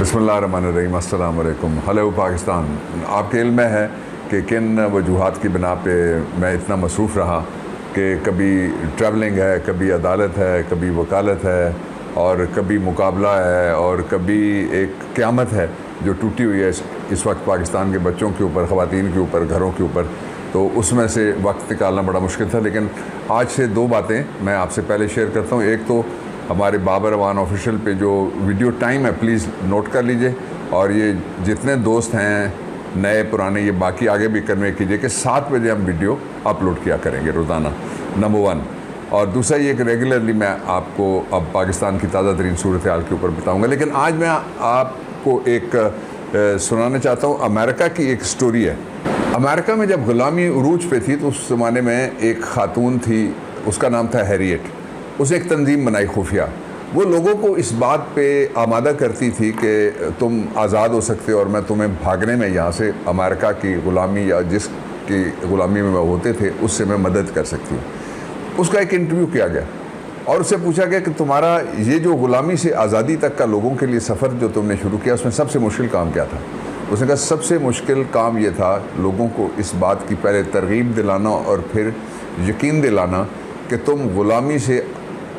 बिस्मिल्लाहिर्रहमानिर्रहीम, अस्सलाम वालेकुम। हेलो पाकिस्तान। आपके इल्म में है कि किन वजूहात की बिना पे मैं इतना मसरूफ़ रहा कि कभी ट्रैवलिंग है, कभी अदालत है, कभी वकालत है और कभी मुकाबला है और कभी एक क़यामत है जो टूटी हुई है इस वक्त पाकिस्तान के बच्चों के ऊपर, ख़वातीन के ऊपर, घरों के ऊपर। तो उसमें से वक्त निकालना बड़ा मुश्किल था, लेकिन आज से दो बातें मैं आपसे पहले शेयर करता हूँ। एक तो हमारे बाबर अवान ऑफिशियल पे जो वीडियो टाइम है, प्लीज़ नोट कर लीजिए, और ये जितने दोस्त हैं नए पुराने, ये बाकी आगे भी कन्वे कीजिए कि 7 बजे हम वीडियो अपलोड किया करेंगे रोज़ाना, नंबर 1। और दूसरा ये कि रेगुलरली मैं आपको अब पाकिस्तान की ताज़ा तरीन सूरत हाल के ऊपर बताऊँगा। लेकिन आज मैं आपको एक सुनाना चाहता हूँ। अमेरिका की एक स्टोरी है। अमेरिका में जब ग़ुलामी उरूज पे थी तो उस ज़माने में एक ख़ातून थी, उसका नाम था हैरियट। उसे एक तंजीम बनाई खुफिया। वो लोगों को इस बात पे आमादा करती थी कि तुम आज़ाद हो सकते हो और मैं तुम्हें भागने में यहाँ से अमेरिका की ग़ुलामी या जिसकी ग़ुलामी में होते थे उससे मैं मदद कर सकती हूँ। उसका एक इंटरव्यू किया गया और उससे पूछा गया कि तुम्हारा ये जो ग़ुलामी से आज़ादी तक का लोगों के लिए सफ़र जो तुमने शुरू किया, उसमें सबसे मुश्किल काम क्या था? उसने कहा सबसे मुश्किल काम ये था लोगों को इस बात की पहले तरगीब दिलाना और फिर यकीन दिलाना कि तुम ग़ुलामी से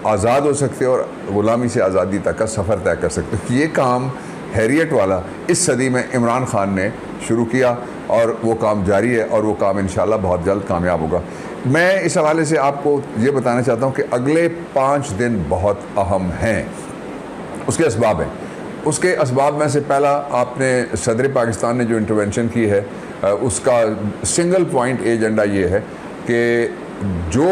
आज़ाद हो सकते हो और ग़ुलामी से आज़ादी तक का सफ़र तय कर सकते हो। ये काम हैरियट वाला इस सदी में इमरान ख़ान ने शुरू किया और वो काम जारी है और वो काम इंशाल्लाह बहुत जल्द कामयाब होगा। मैं इस हवाले से आपको ये बताना चाहता हूँ कि अगले 5 दिन बहुत अहम हैं। उसके असबाब हैं। उसके असबाब में से पहला, आपने सदर पाकिस्तान ने जो इंटरवेंशन की है उसका सिंगल पॉइंट एजेंडा ये है कि जो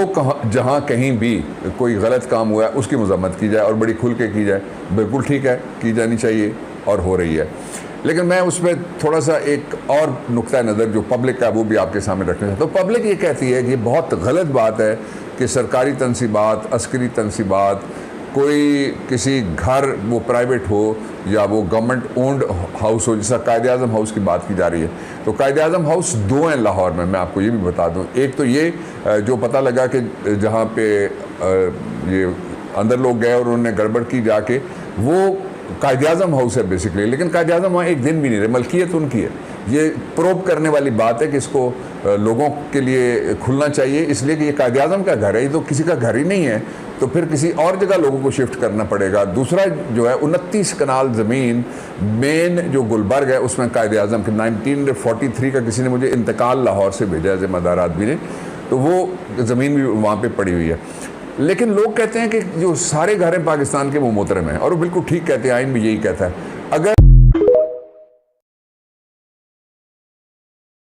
जहाँ कहीं भी कोई गलत काम हुआ है उसकी मज़म्मत की जाए और बड़ी खुल के की जाए। बिल्कुल ठीक है, की जानी चाहिए और हो रही है। लेकिन मैं उसमें थोड़ा सा एक और नुक्ता नज़र जो पब्लिक का वो भी आपके सामने रखना चाहता हूँ। तो पब्लिक ये कहती है कि ये बहुत गलत बात है कि सरकारी तनसीबात, अस्करी तनसीबात, कोई किसी घर वो प्राइवेट हो या वो गवर्नमेंट ओन्ड हाउस हो, जैसा कायद-ए-आज़म हाउस की बात की जा रही है। तो कायद-ए-आज़म हाउस 2 हैं लाहौर में, मैं आपको ये भी बता दूं। एक तो ये जो पता लगा कि जहाँ पे ये अंदर लोग गए और उन्होंने गड़बड़ की जाके, वो कायद-ए-आज़म हाउस है बेसिकली, लेकिन कायद-ए-आज़म वहाँ एक दिन भी नहीं रहे, मलकियत उनकी है। ये प्रोब करने वाली बात है कि इसको लोगों के लिए खुलना चाहिए, इसलिए कि ये कायद-ए-आज़म का घर है, ये तो किसी का घर ही नहीं है, तो फिर किसी और जगह लोगों को शिफ्ट करना पड़ेगा। दूसरा जो है 29 कनाल ज़मीन मेन जो गुलबर्ग है उसमें कायद-ए-आज़म के 1943 का किसी ने मुझे इंतकाल लाहौर से भेजा है, ज़िम्मेदार आदमी ने, तो वो ज़मीन भी वहाँ पे पड़ी हुई है। लेकिन लोग कहते हैं कि जो सारे घर हैं पाकिस्तान के वो मोहतरम हैं, और वो बिल्कुल ठीक कहते हैं, आइन भी यही कहता है।